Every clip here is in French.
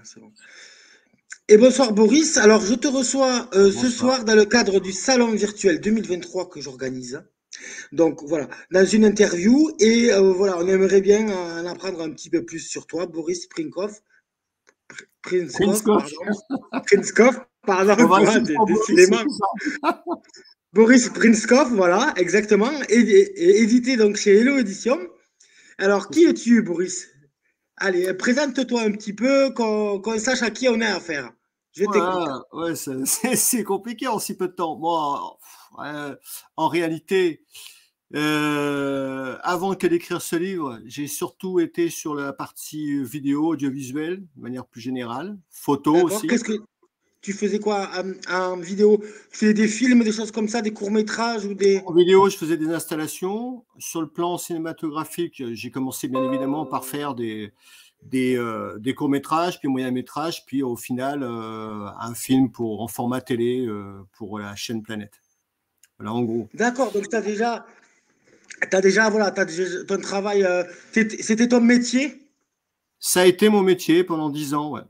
c'est bon. Et bonsoir Boris. Alors je te reçois ce Bonsoir. soir dans le cadre du salon virtuel 2023 que j'organise. Donc voilà, dans une interview et voilà, on aimerait bien en apprendre un petit peu plus sur toi, Boris Prince Prinskov, Coq. pardon, Prinskov, On pardon, va toi, essayer de faire Boris, c'est décidément. ça. Boris Prinskov, voilà, exactement, et édité donc chez Hello Édition. Alors qui es-tu, Boris? Allez, présente-toi un petit peu, qu'on sache à qui on a affaire. Je t'écoute. Voilà, ouais, c'est compliqué en si peu de temps. Moi, en réalité, avant que d'écrire ce livre, j'ai surtout été sur la partie vidéo, audiovisuelle, de manière plus générale, photo D'accord? aussi. Qu'est-ce que tu faisais quoi en vidéo? Tu faisais des films, des choses comme ça, des courts-métrages ou des... En vidéo, je faisais des installations. Sur le plan cinématographique, j'ai commencé bien évidemment par faire des courts-métrages, puis moyens-métrages, puis au final, un film en format télé pour la chaîne Planète. Voilà, en gros. D'accord, donc t'as déjà, voilà, t'as déjà ton travail, c'était ton métier? Ça a été mon métier pendant 10 ans, ouais.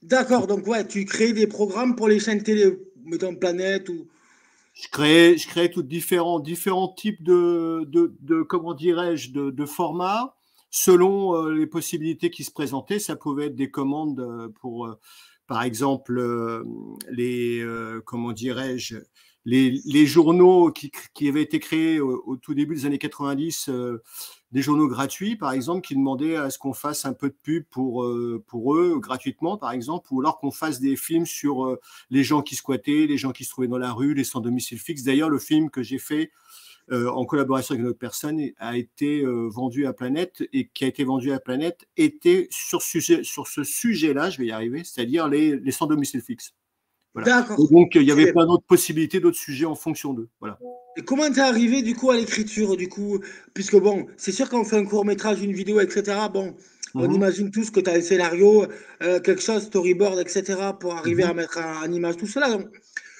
D'accord, donc ouais, tu crées des programmes pour les chaînes télé, mettons Planète ou... Je créais tous différents types comment dirais-je, de formats selon les possibilités qui se présentaient. Ça pouvait être des commandes pour, par exemple, comment dirais-je, les journaux qui avaient été créés au tout début des années 90, des journaux gratuits, par exemple, qui demandaient à ce qu'on fasse un peu de pub pour eux, gratuitement, par exemple, ou alors qu'on fasse des films sur les gens qui squattaient, les gens qui se trouvaient dans la rue, les sans domicile fixe. D'ailleurs, le film que j'ai fait en collaboration avec une autre personne a été vendu à Planète et qui a été vendu à Planète était sur ce sujet-là, je vais y arriver, c'est-à-dire les sans domicile fixe. Voilà. Et D'accord, donc, il y très avait bien. plein d'autres possibilités, d'autres sujets en fonction d'eux. Voilà. Et comment t'es arrivé du coup à l'écriture du coup? Puisque bon, c'est sûr qu'on fait un court-métrage, une vidéo, etc. Bon, on Mhm, imagine tous que tu as un scénario, quelque chose, storyboard, etc. pour arriver mhm. à mettre en image tout cela. Donc,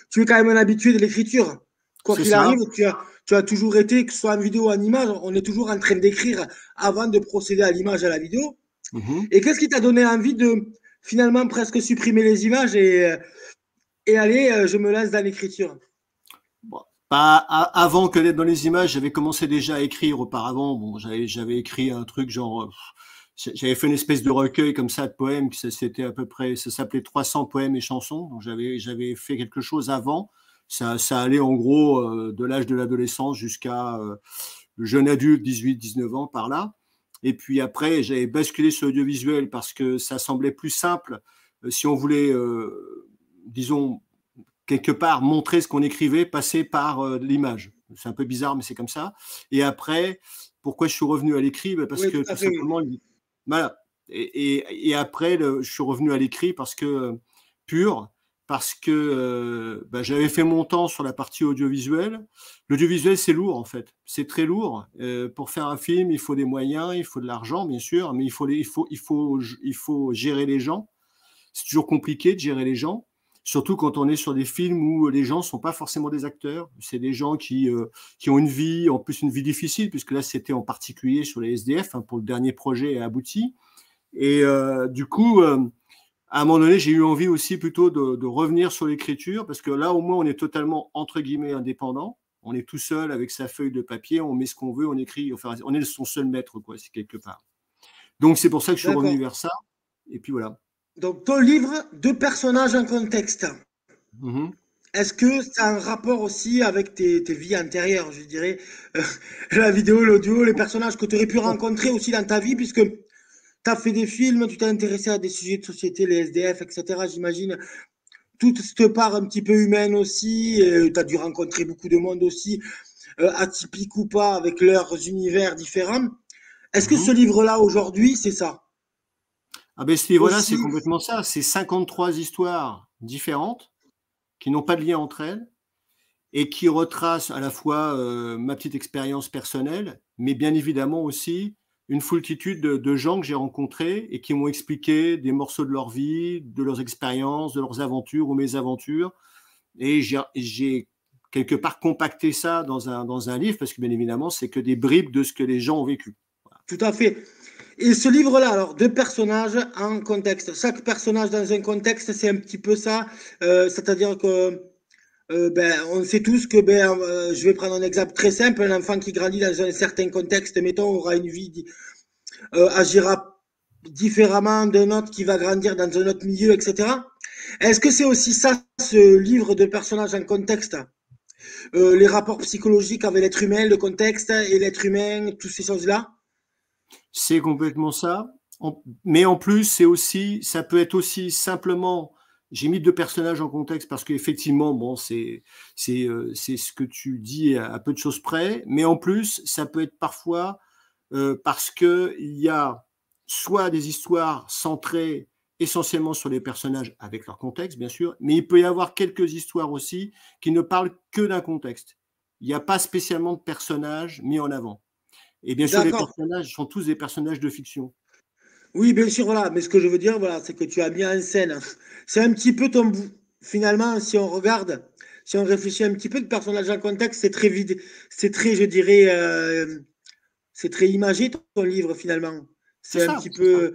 tu es quand même un habitué de l'écriture. Quoi C'est qu'il ça. arrive, tu as toujours été, que ce soit en vidéo ou en image, on est toujours en train d'écrire avant de procéder à l'image et à la vidéo. Mhm. Et qu'est-ce qui t'a donné envie de finalement presque supprimer les images et aller, je me lance dans l'écriture? Bon, avant que d'être dans les images, j'avais commencé déjà à écrire auparavant. Bon, j'avais écrit un truc genre, j'avais fait une espèce de recueil comme ça de poèmes, c'était à peu près, ça s'appelait 300 poèmes et chansons. Donc j'avais fait quelque chose avant. Ça allait en gros de l'âge de l'adolescence jusqu'à le jeune adulte, 18-19 ans par là. Et puis après, j'avais basculé sur l'audiovisuel parce que ça semblait plus simple si on voulait, disons, quelque part montrer ce qu'on écrivait, passer par l'image. C'est un peu bizarre, mais c'est comme ça. Et après, pourquoi je suis revenu à l'écrit? Ben, parce Oui, que tout à tout fait, oui. simplement, voilà. Et après, je suis revenu à l'écrit parce que pur, parce que ben, j'avais fait mon temps sur la partie audiovisuelle. L'audiovisuel, c'est lourd en fait. C'est très lourd. Pour faire un film, il faut des moyens, il faut de l'argent, bien sûr, mais il faut gérer les gens. C'est toujours compliqué de gérer les gens, surtout quand on est sur des films où les gens ne sont pas forcément des acteurs. C'est des gens qui ont une vie, en plus une vie difficile, puisque là, c'était en particulier sur les SDF, hein, pour le dernier projet abouti. Et du coup, à un moment donné, j'ai eu envie aussi plutôt de revenir sur l'écriture, parce que là, au moins, on est totalement, entre guillemets, indépendant. On est tout seul avec sa feuille de papier, on met ce qu'on veut, on écrit, enfin, on est son seul maître, quoi, c'est quelque part. Donc, c'est pour ça que je suis revenu D'accord. vers ça. Et puis voilà. Donc, ton livre, deux personnages, un contexte. Mhm. Est-ce que ça a un rapport aussi avec tes vies antérieures, je dirais, euh, la vidéo, l'audio, les personnages que tu aurais pu rencontrer aussi dans ta vie, puisque tu as fait des films, tu t'es intéressé à des sujets de société, les SDF, etc. J'imagine, toute cette part un petit peu humaine aussi, tu as dû rencontrer beaucoup de monde aussi, atypique ou pas, avec leurs univers différents. Est-ce que ce Mhm. livre-là, aujourd'hui, c'est ça Ah ben ce livre-là, c'est aussi? complètement ça. C'est 53 histoires différentes qui n'ont pas de lien entre elles et qui retracent à la fois ma petite expérience personnelle, mais bien évidemment aussi une foultitude de gens que j'ai rencontrés et qui m'ont expliqué des morceaux de leur vie, de leurs expériences, de leurs aventures ou mésaventures. Et j'ai quelque part compacté ça dans un livre parce que bien évidemment, c'est que des bribes de ce que les gens ont vécu. Tout à fait. Et ce livre-là, alors, deux personnages en contexte. Chaque personnage dans un contexte, c'est un petit peu ça. C'est-à-dire que ben, on sait tous que, ben, je vais prendre un exemple très simple, un enfant qui grandit dans un certain contexte, mettons, aura une vie, agira différemment d'un autre qui va grandir dans un autre milieu, etc. Est-ce que c'est aussi ça, ce livre de personnages en contexte? Les rapports psychologiques avec l'être humain, le contexte et l'être humain, toutes ces choses-là? C'est complètement ça. Mais en plus, c'est aussi, ça peut être aussi simplement, j'ai mis deux personnages en contexte parce qu'effectivement, bon, c'est ce que tu dis à peu de choses près. Mais en plus, ça peut être parfois parce que il y a soit des histoires centrées essentiellement sur les personnages avec leur contexte, bien sûr, mais il peut y avoir quelques histoires aussi qui ne parlent que d'un contexte. Il n'y a pas spécialement de personnages mis en avant. Et bien sûr, les D'accord. personnages sont tous des personnages de fiction. Oui, bien sûr, voilà. Mais ce que je veux dire, voilà, c'est que tu as mis en scène. C'est un petit peu ton bout. Finalement, si on regarde, si on réfléchit un petit peu, le personnage en contexte, c'est très vide. C'est très, je dirais, c'est très imagé, ton livre, finalement. C'est C'est un ça, petit c'est ça. peu.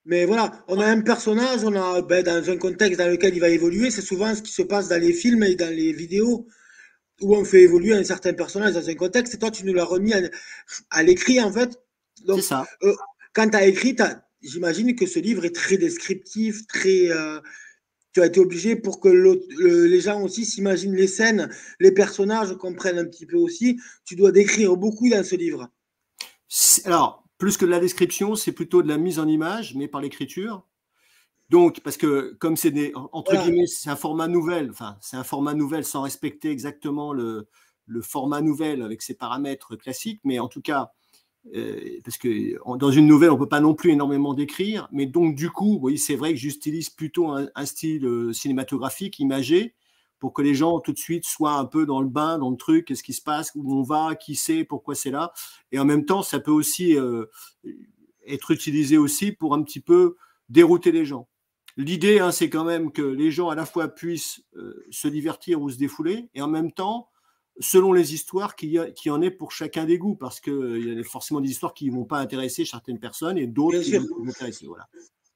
Mais voilà, on a un personnage, on a ben, dans un contexte dans lequel il va évoluer. C'est souvent ce qui se passe dans les films et dans les vidéos où on fait évoluer un certain personnage dans un contexte. Et toi, tu nous l'as remis à l'écrit, en fait. C'est Donc, ça. quand tu as écrit, j'imagine que ce livre est très descriptif, très. Tu as été obligé pour que les gens aussi s'imaginent les scènes, les personnages comprennent un petit peu aussi. Tu dois décrire beaucoup dans ce livre. Alors, plus que de la description, c'est plutôt de la mise en image, mais par l'écriture. Donc, parce que comme c'est des, entre Voilà, guillemets, c'est un format nouvelle, enfin, c'est un format nouvelle sans respecter exactement le format nouvelle avec ses paramètres classiques, mais en tout cas, parce que dans une nouvelle, on ne peut pas non plus énormément décrire, mais donc du coup, oui, c'est vrai que j'utilise plutôt un style cinématographique, imagé, pour que les gens tout de suite soient un peu dans le bain, dans le truc, qu'est-ce qui se passe, où on va, qui sait, pourquoi c'est là. Et en même temps, ça peut aussi être utilisé aussi pour un petit peu dérouter les gens. L'idée, hein, c'est quand même que les gens à la fois puissent se divertir ou se défouler, et en même temps, selon les histoires qu'il y en ait pour chacun des goûts, parce qu'il y a forcément des histoires qui ne vont pas intéresser certaines personnes et d'autres bien qui sûr. vont nous intéresser. Voilà.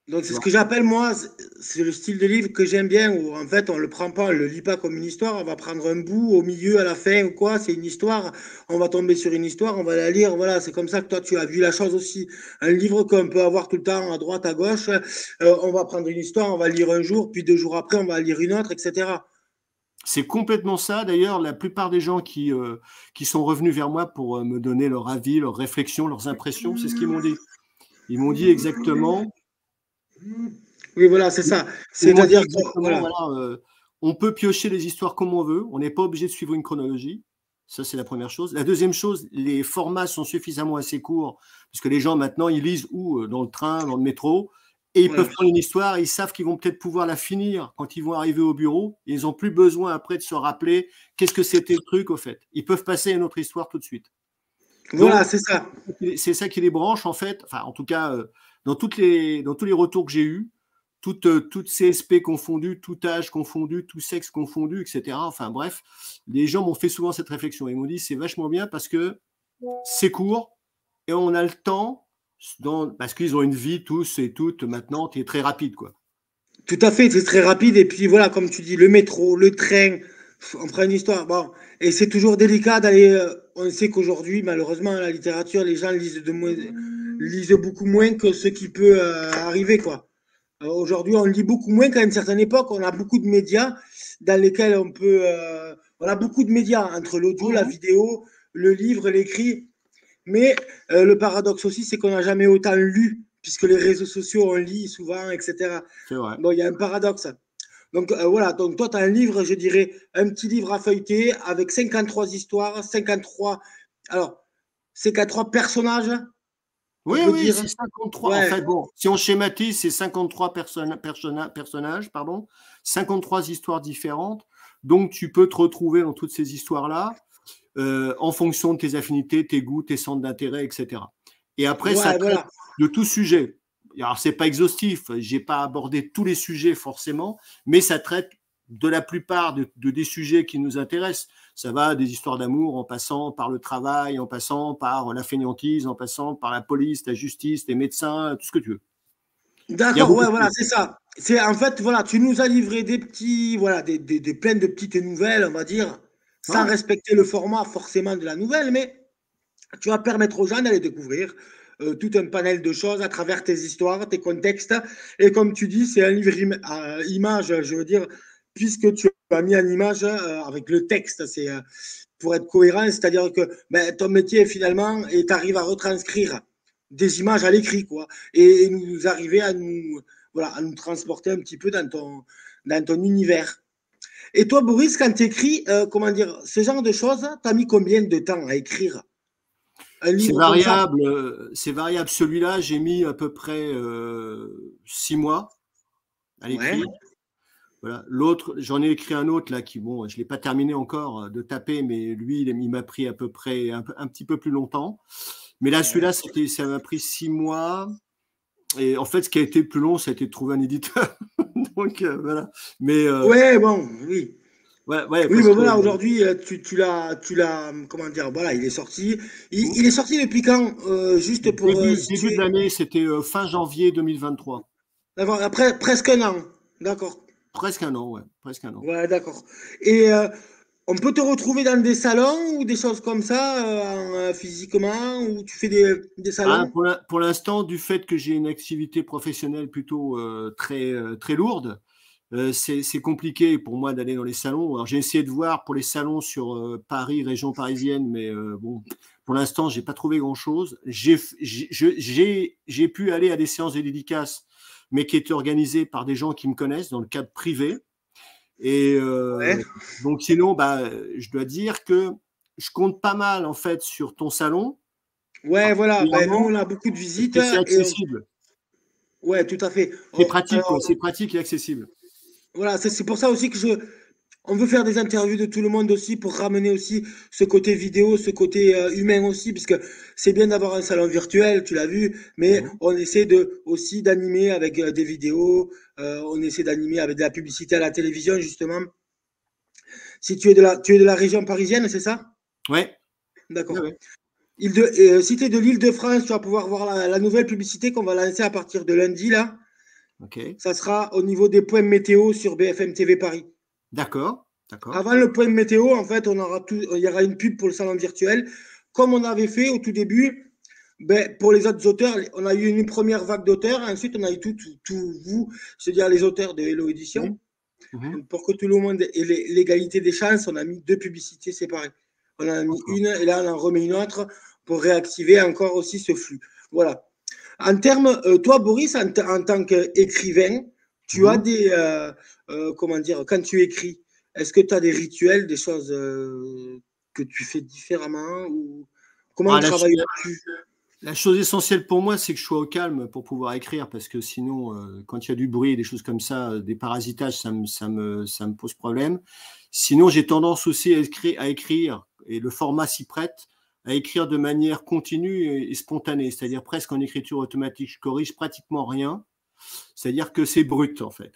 Donc, Tu c'est ce vois. que j'appelle, moi, c'est le style de livre que j'aime bien, où en fait, on le prend pas, on le lit pas comme une histoire, on va prendre un bout au milieu, à la fin, ou quoi, c'est une histoire, on va tomber sur une histoire, on va la lire, voilà, c'est comme ça que toi, tu as vu la chose aussi. Un livre qu'on peut avoir tout le temps à droite, à gauche, on va prendre une histoire, on va lire un jour, puis 2 jours après, on va lire une autre, etc. C'est complètement ça. D'ailleurs, la plupart des gens qui sont revenus vers moi pour me donner leur avis, leurs réflexions, leurs impressions, c'est ce qu'ils m'ont dit. Ils m'ont dit exactement, Oui, voilà, c'est ça. ils m'ont dit C'est-à-dire que, exactement, voilà. voilà, on peut piocher les histoires comme on veut, on n'est pas obligé de suivre une chronologie. Ça, c'est la première chose. La deuxième chose, les formats sont suffisamment assez courts, parce que les gens, maintenant, ils lisent où? Dans le train, dans le métro, et ils Voilà. peuvent prendre une histoire, et ils savent qu'ils vont peut-être pouvoir la finir quand ils vont arriver au bureau, et ils n'ont plus besoin après de se rappeler qu'est-ce que c'était le truc, au fait. Ils peuvent passer à une autre histoire tout de suite. Voilà, Donc, c'est ça. c'est ça qui les branche, en fait. Enfin, en tout cas, dans tous les retours que j'ai eus, toutes CSP confondues, tout âge confondu, tout sexe confondu, etc. Enfin, bref, les gens m'ont fait souvent cette réflexion. Ils m'ont dit, c'est vachement bien parce que c'est court et on a le temps, parce qu'ils ont une vie tous et toutes maintenant qui est très rapide, quoi. Tout à fait, c'est très rapide. Et puis voilà, comme tu dis, le métro, le train, on prend une histoire. Bon, et c'est toujours délicat d'aller. On sait qu'aujourd'hui, malheureusement, la littérature, les gens lisent beaucoup moins que ce qui peut arriver, quoi. Aujourd'hui, on lit beaucoup moins qu'à une certaine époque. On a beaucoup de médias dans lesquels on peut. On a beaucoup de médias entre l'audio, la Mhm. vidéo, le livre, l'écrit. Mais le paradoxe aussi, c'est qu'on n'a jamais autant lu, puisque les réseaux sociaux, on lit souvent, etc. C'est vrai. Bon, il y a un paradoxe. Donc voilà, donc toi, tu as un livre, je dirais, un petit livre à feuilleter avec 53 histoires, 53. Alors, 53 personnages, on Oui, peut oui, dire. c'est 53. En Ouais, fait, bon, si on schématise, c'est 53 personnages, pardon, 53 histoires différentes. Donc, tu peux te retrouver dans toutes ces histoires-là en fonction de tes affinités, tes goûts, tes centres d'intérêt, etc. Et après, ça ouais, traite voilà. de tout sujet. Alors, c'est pas exhaustif, j'ai pas abordé tous les sujets forcément, mais ça traite de la plupart des sujets qui nous intéressent. Ça va des histoires d'amour en passant par le travail, en passant par la fainéantise, en passant par la police, la justice, les médecins, tout ce que tu veux. Il y a D'accord, beaucoup ouais, de voilà, choses. c'est ça. C'est en fait, voilà, tu nous as livré des petits, voilà, des plein de petites nouvelles, on va dire, sans Ouais. respecter le format forcément de la nouvelle, mais tu vas permettre aux gens d'aller découvrir tout un panel de choses à travers tes histoires, tes contextes. Et comme tu dis, c'est un livre image, je veux dire, puisque tu as mis en image avec le texte, c'est pour être cohérent, c'est-à-dire que ben, ton métier finalement, et tu arrives à retranscrire des images à l'écrit, quoi, et nous arriver à nous, voilà, à nous transporter un petit peu dans ton univers. Et toi, Boris, quand tu écris, comment dire, ce genre de choses, tu as mis combien de temps à écrire un C'est livre comme ça? variable. C'est variable. Celui-là, j'ai mis à peu près 6 mois à Ouais, l'écrire. Voilà. L'autre, j'en ai écrit un autre là qui, bon, je l'ai pas terminé encore de taper, mais lui, il m'a pris à peu près un petit peu plus longtemps. Mais là, ouais. celui-là, ça m'a pris 6 mois. Et en fait, ce qui a été le plus long, ça a été de trouver un éditeur. Donc voilà. Mais Ouais, bon, oui. ouais, ouais, Oui, parce mais que voilà, aujourd'hui, comment dire, voilà, il est sorti. Il est sorti depuis quand? Juste pour début de situer. l'année, c'était fin janvier 2023. D'accord, après, presque un an. D'accord. Presque un an, ouais, presque un an. Ouais, d'accord. Et on peut te retrouver dans des salons ou des choses comme ça, physiquement, ou tu fais des Ah, salons? pour l'instant, du fait que j'ai une activité professionnelle plutôt très lourde, c'est compliqué pour moi d'aller dans les salons. Alors j'ai essayé de voir pour les salons sur Paris, région parisienne, mais bon, pour l'instant, j'ai pas trouvé grand-chose. J'ai pu aller à des séances de dédicaces, mais qui étaient organisées par des gens qui me connaissent dans le cadre privé. Et Ouais. donc sinon, bah, je dois dire que je compte pas mal en fait sur ton salon, Ouais, voilà. Ben, nous, particulièrement on a beaucoup de parce visites que c'est et accessible. ouais, tout à fait. C'est pratique, quoi. Alors, C'est pratique et accessible. voilà, c'est pour ça aussi que on veut faire des interviews de tout le monde aussi pour ramener aussi ce côté vidéo, ce côté humain aussi, puisque c'est bien d'avoir un salon virtuel, tu l'as vu, mais Mhm. on essaie aussi d'animer avec des vidéos, on essaie d'animer avec de la publicité à la télévision justement. Si tu es de la région parisienne, c'est ça? Ouais. Ouais, D'accord. ouais. Si tu es de l'Île-de-France, tu vas pouvoir voir la nouvelle publicité qu'on va lancer à partir de lundi là. Ok. Ça sera au niveau des points météo sur BFM TV Paris. D'accord. D'accord. Avant le point de météo, en fait, il y aura une pub pour le salon virtuel, comme on avait fait au tout début. Ben, pour les autres auteurs, on a eu une première vague d'auteurs, ensuite on a eu tout vous, c'est-à-dire les auteurs de Hello Édition. Mhm. Mhm. Pour que tout le monde ait l'égalité des chances, on a mis deux publicités séparées. On en a mis D'accord. une et là on en remet une autre pour réactiver encore aussi ce flux. Voilà. En termes, toi Boris, en tant qu'écrivain, tu as Mhm. des, comment dire, quand tu écris, est-ce que tu as des rituels, des choses que tu fais différemment ou comment Ah, travailles-tu? la chose essentielle pour moi, c'est que je sois au calme pour pouvoir écrire, parce que sinon, quand il y a du bruit et des choses comme ça, des parasitages, ça me pose problème. Sinon, j'ai tendance aussi à écrire, et le format s'y prête, à écrire de manière continue et spontanée, c'est-à-dire presque en écriture automatique. Je corrige pratiquement rien, c'est-à-dire que c'est brut en fait.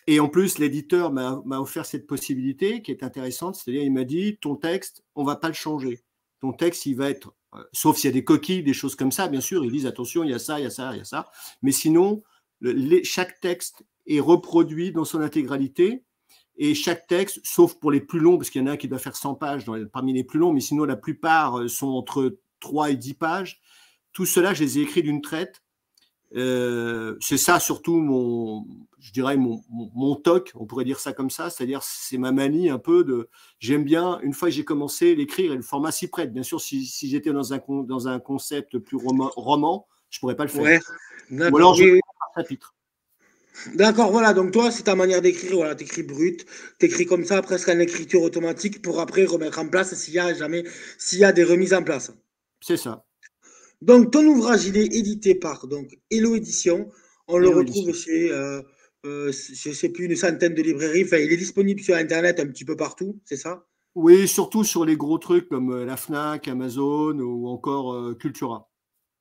Et en plus, l'éditeur m'a offert cette possibilité qui est intéressante, c'est-à-dire il m'a dit, ton texte, on va pas le changer. Ton texte, il va être, sauf s'il y a des coquilles, des choses comme ça, bien sûr, ils disent, attention, il y a ça, il y a ça, il y a ça. Mais sinon, chaque texte est reproduit dans son intégralité. Et chaque texte, sauf pour les plus longs, parce qu'il y en a un qui doit faire 100 pages parmi les plus longs, mais sinon la plupart sont entre 3 et 10 pages. Tout cela, je les ai écrits d'une traite. C'est ça surtout je dirais mon toc, on pourrait dire ça comme ça, c'est-à-dire c'est ma manie un peu j'aime bien, une fois que j'ai commencé l'écrire et le format s'y prête. Bien sûr, si j'étais dans un concept plus roman, je pourrais pas le faire. Ouais, Ou d'accord, alors je oui, oui. par chapitre. D'accord, voilà. Donc toi, c'est ta manière d'écrire. Voilà, t'écris brut, t'écris comme ça, presque en écriture automatique, pour après remettre en place s'il y a des remises en place. C'est ça. Donc ton ouvrage, il est édité par donc Hello Édition. On le Hello retrouve Edition. chez, je sais plus, une centaine de librairies. Enfin, il est disponible sur Internet un petit peu partout, c'est ça? Oui, surtout sur les gros trucs comme la Fnac, Amazon ou encore Cultura.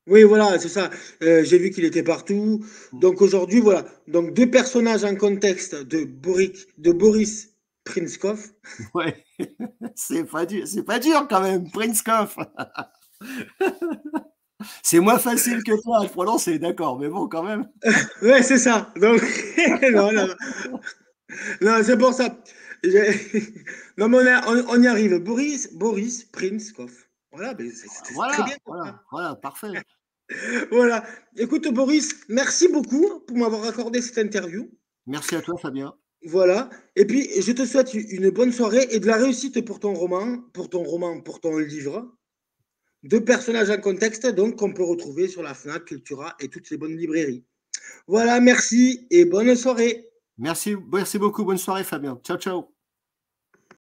Oui, voilà, c'est ça. J'ai vu qu'il était partout. Donc aujourd'hui, voilà. Donc deux personnages en contexte de Boris Prinskov. Ouais, c'est pas dur quand même, Prinskov. C'est moins facile que toi à prononcer, d'accord, mais bon, quand même. Ouais, c'est ça. Donc, non, non, non, c'est pour ça. Non, mais on y arrive. Boris Prinskov. Voilà, mais c'est très bien comme ça. Voilà, parfait. Voilà. Écoute, Boris, merci beaucoup pour m'avoir accordé cette interview. Merci à toi, Fabien. Voilà. Et puis, je te souhaite une bonne soirée et de la réussite pour ton roman, pour ton livre. Deux personnages en contexte, donc, qu'on peut retrouver sur la Fnac, Cultura et toutes les bonnes librairies. Voilà, merci et bonne soirée. Merci beaucoup. Bonne soirée, Fabien. Ciao, ciao.